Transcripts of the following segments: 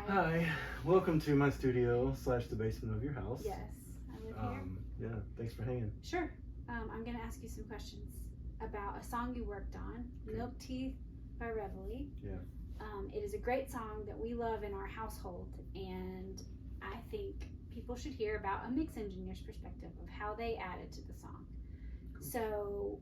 Hi, welcome to my studio / the basement of your house. Yes, I live here. Yeah, thanks for hanging. Sure. I'm going to ask you some questions about a song you worked on, Okay. Milk Teeth by Ryvoli. Yeah. It is a great song that we love in our household, and I think people should hear about a mix engineer's perspective of how they added to the song. Cool. So,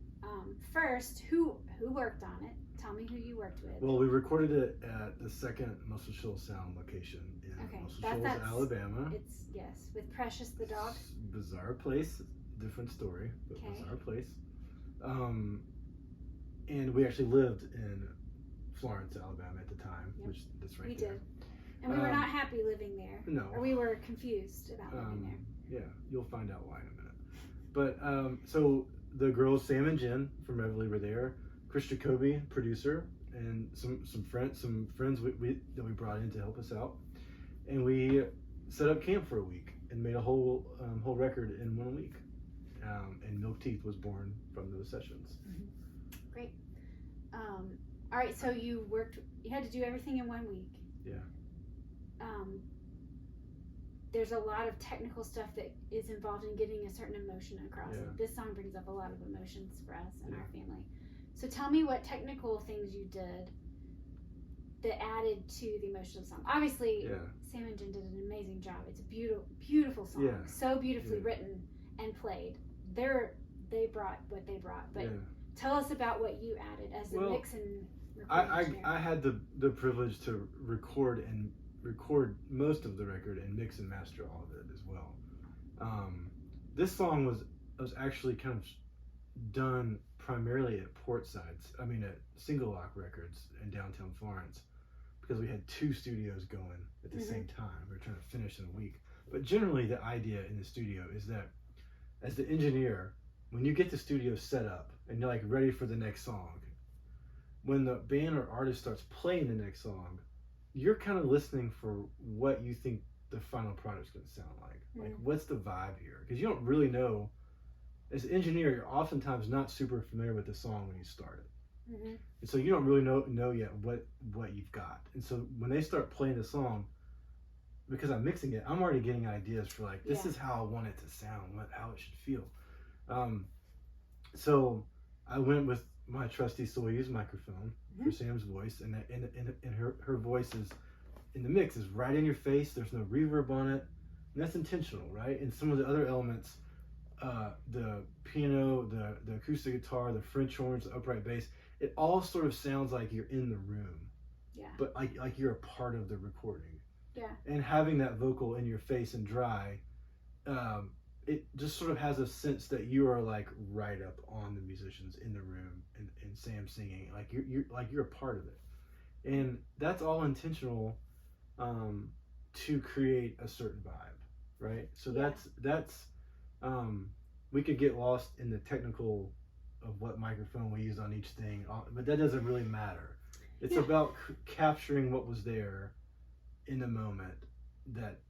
first, who worked on it? Tell me who you worked with. Well, we recorded it at the second Muscle Shoals Sound location in Muscle Shoals, Alabama. It's, yes, with Precious the dog. Bizarre place, different story, but bizarre place. And we actually lived in Florence, Alabama at the time, which that's right there. We did. And we were not happy living there. No. Or we were confused about living there. Yeah, you'll find out why in a minute. But so the girls, Sam and Jen from Ryvoli, were there. Chris Jacoby, producer, and some friends that we brought in to help us out, and we set up camp for a week and made a whole record in 1 week. And Milk Teeth was born from those sessions. Mm-hmm. Great. All right, so you had to do everything in 1 week. Yeah. There's a lot of technical stuff that is involved in getting a certain emotion across. Yeah. This song brings up a lot of emotions for us and our family. So tell me what technical things you did that added to the emotion of the song. Obviously, Sam and Jen did an amazing job. It's a beautiful song. Yeah. So beautifully written and played. They brought what they brought. But tell us about what you added as a mix and recording. I had the privilege to record most of the record and mix and master all of it as well. This song was actually kind of done primarily at at Single Lock Records in downtown Florence, because we had 2 studios going at the same time. We were trying to finish in a week. But generally the idea in the studio is that as the engineer, when you get the studio set up and you're like ready for the next song, when the band or artist starts playing the next song, you're kind of listening for what you think the final product's going to sound like. Like, what's the vibe here? Because you don't really know. As an engineer, you're oftentimes not super familiar with the song when you start it. And so you don't really know yet what you've got. And so when they start playing the song, because I'm mixing it, I'm already getting ideas for like, this is how I want it to sound, how it should feel. So I went with my trusty Soyuz microphone for Sam's voice, and her voice is in the mix is right in your face. There's no reverb on it, and that's intentional, right? And some of the other elements, the piano, the acoustic guitar, the French horns, the upright bass, it all sort of sounds like you're in the room, but like you're a part of the recording. And having that vocal in your face and dry, it just sort of has a sense that you are like right up on the musicians in the room, and Sam singing, like you're a part of it. And that's all intentional to create a certain vibe, right? So that's we could get lost in the technical of what microphone we use on each thing, but that doesn't really matter. It's about capturing what was there in the moment that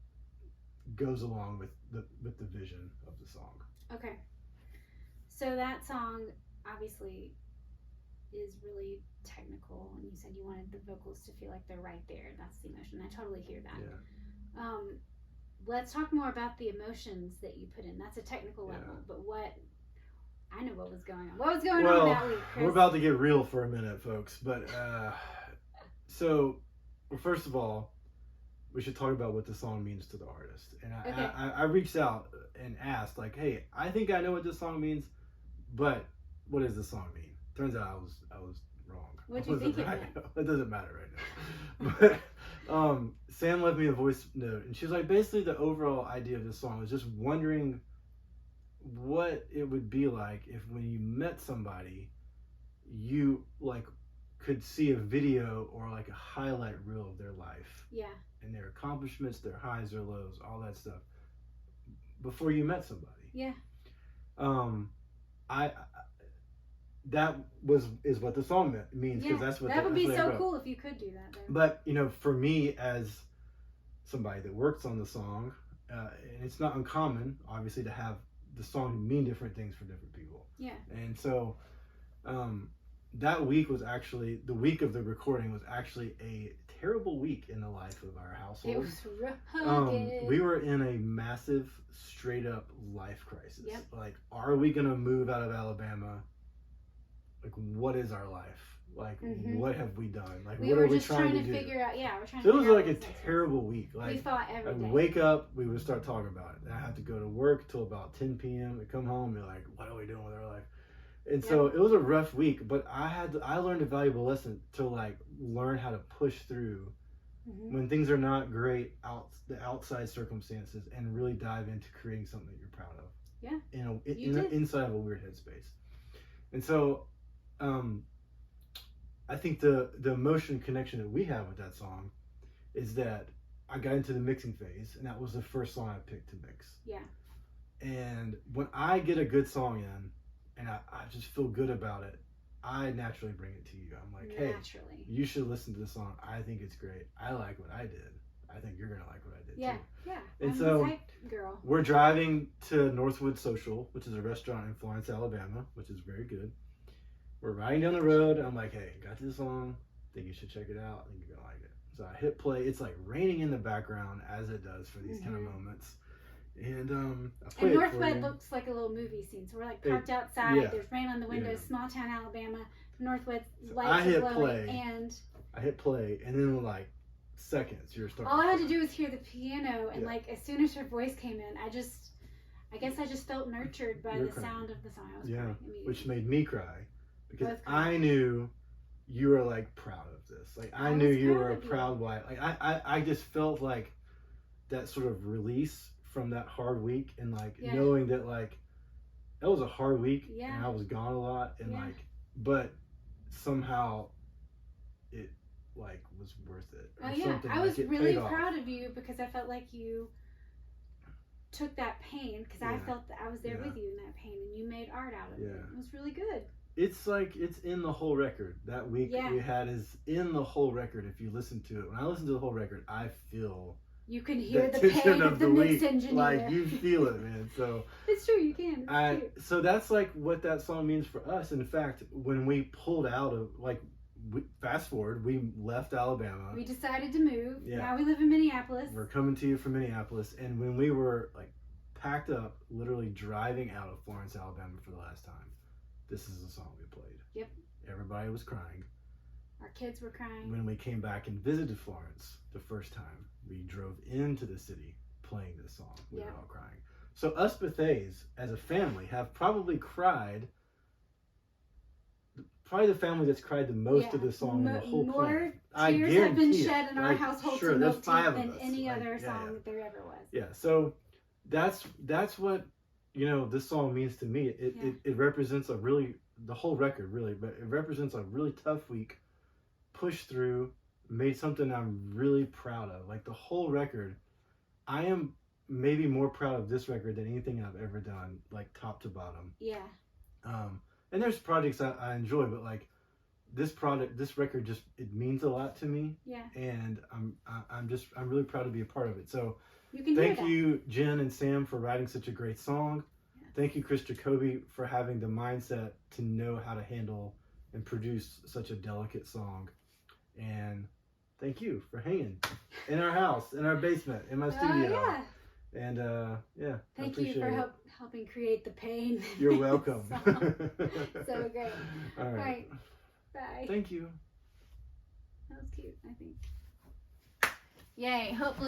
goes along with the vision of the song. Okay. So that song obviously is really technical, and you said you wanted the vocals to feel like they're right there. That's the emotion. I totally hear that. Let's talk more about the emotions that you put in. That's a technical level, but I know what was going on. What was going on that week, Chris? We're about to get real for a minute, folks. But so first of all, we should talk about what the song means to the artist. And I reached out and asked, like, hey, I think I know what this song means, but what does this song mean? Turns out I was wrong. What do you think it meant? It doesn't matter right now. But Sam left me a voice note, and she was like, basically the overall idea of this song was just wondering what it would be like if when you met somebody, you like could see a video or like a highlight reel of their life. And their accomplishments, their highs, their lows, all that stuff before you met somebody. That is what the song means, because that's what that would be so cool if you could do that. But for me as somebody that works on the song, and it's not uncommon, obviously, to have the song mean different things for different people. And so that week was actually, the week of the recording was actually a terrible week in the life of our household. It was rugged. We were in a massive, straight up life crisis. Yep. Like, are we going to move out of Alabama? Like, what is our life? Like, what have we done? Like, we what were are we just trying to do? figure out. Yeah, we're trying So to it was figure like out a what this is. terrible week. Like, We fought every I'd day. wake up, we would start talking about it. And I had to go to work till about 10 p.m. We come home, and be like, what are we doing with our life? And so it was a rough week, but I learned a valuable lesson to like learn how to push through when things are not great the outside circumstances, and really dive into creating something that you're proud of. Yeah. Inside of a weird headspace. And so, I think the emotion connection that we have with that song is that I got into the mixing phase, and that was the first song I picked to mix. Yeah. And when I get a good song in, and I just feel good about it, I naturally bring it to you. I'm like, hey, you should listen to this song. I think it's great. I like what I did. I think you're going to like what I did too. Yeah. And I'm so the type girl. We're driving to Northwood Social, which is a restaurant in Florence, Alabama, which is very good. We're riding down the road. I'm like, hey, got this song. Think you should check it out. I think you're going to like it. So I hit play. It's like raining in the background, as it does for these kind of moments. And I play and it for Northwood you. looks like a little movie scene. So we're like parked outside. Yeah. There's rain on the windows. Yeah. Small town Alabama. Northwood So lights are glowing. And I hit play, and then in like seconds you're starting. all I had to do was hear the piano, and like as soon as her voice came in, I guess I just felt nurtured by the sound of the song. I was crying immediately. Which made me cry because I knew you were like proud of this. Like I knew you were a proud wife. Like I just felt like that sort of release from that hard week, and like knowing that like that was a hard week, and I was gone a lot, and like, but somehow it like was worth it. Oh yeah, I was really proud of you because I felt like you took that pain, because I felt that I was there with you in that pain, and you made art out of it. It was really good. It's like it's in the whole record. That week we had is in the whole record. If you listen to it, when I listen to the whole record, I feel. You can hear the pain of the mix engineer. Like you feel it, man. So it's true, you can. So that's like what that song means for us. In fact, when we pulled out of fast forward, we left Alabama. We decided to move. Yeah. Now we live in Minneapolis. We're coming to you from Minneapolis, and when we were like packed up, literally driving out of Florence, Alabama for the last time, this is the song we played. Yep. Everybody was crying. Our kids were crying. When we came back and visited Florence the first time, we drove into the city playing this song. We were all crying. So us Bethays, as a family, have probably cried. Probably the family that's cried the most of this song in the whole planet. More tears have been shed in our household to Milk Teeth than any other song that there ever was. Yeah, so that's what this song means to me. It represents the whole record really, but it represents a really tough week, pushed through, made something I'm really proud of. Like the whole record, I am maybe more proud of this record than anything I've ever done, like top to bottom. Yeah. And there's projects I enjoy, but like this record just, it means a lot to me. Yeah. And I'm really proud to be a part of it. So thank you, Jen and Sam, for writing such a great song. Yeah. Thank you, Chris Jacoby, for having the mindset to know how to handle and produce such a delicate song. And thank you for hanging in our house, in our basement, in my studio. Yeah. And thank you for helping create the pain. You're welcome. So great. All right. Bye. Thank you. That was cute, I think. Yay. Hopefully.